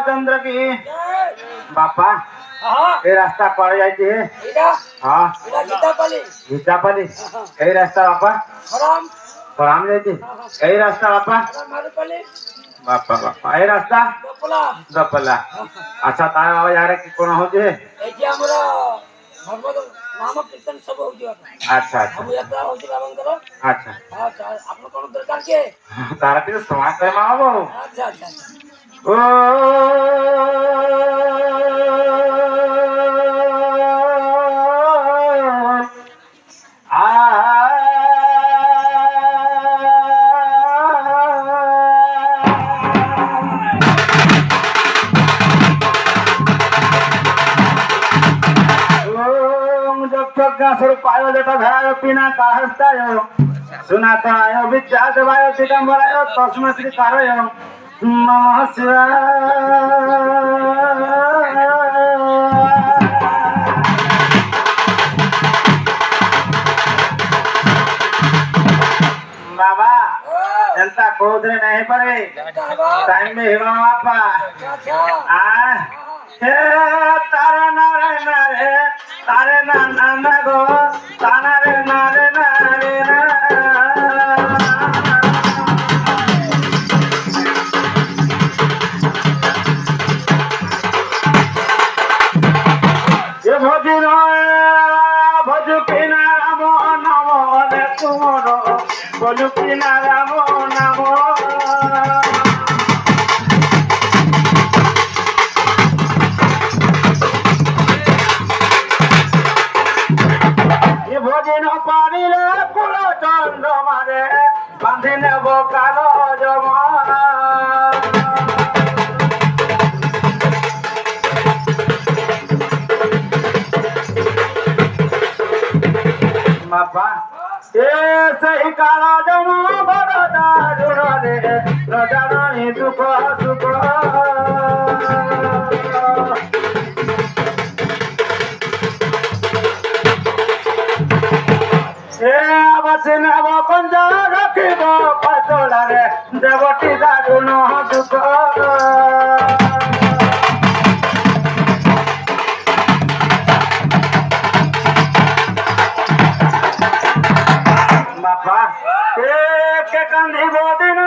रामचंद्र की बापा ये रास्ता पड़ जाती है हाँ गीतापाली यही रास्ता बापा प्रणाम जाती यही रास्ता बापा बापा बापा यही रास्ता दपला अच्छा तार आवाज आ रहा कि कौन होते है नाम कीर्तन सब हो गया अच्छा अच्छा हम यात्रा हो गया बाबंकर अच्छा अच्छा आपन कोन दरकार के तारा के समाज करे मामा बाबू अच्छा अच्छा ओ पायो जटा धरायो पीना काहस्तायो सुनातायो विद्या देवायो दिगंबरायो तस्मै श्री कारयो नमः शिवाय बाबा जनता कोदरे नहीं पड़े टाइम में हिवा बापा तारे नारे नारे तारे नाना गो ताना रे नारे नारे ना ये भजु किना रामो नमो ने तुमरो भजु किना रामो नमो ভজিন পারিলে কুল চন্দ্র মারে বাঁধি নেব কালো জমা বাবা এ সেই কালো জমা বড় দারুণ রে রজানি দুঃখ সুখ নেব কঞ্জ রাখিব পাতলারে দেবটি দারুণ দুঃখ বাপা কে কান্দিব দিন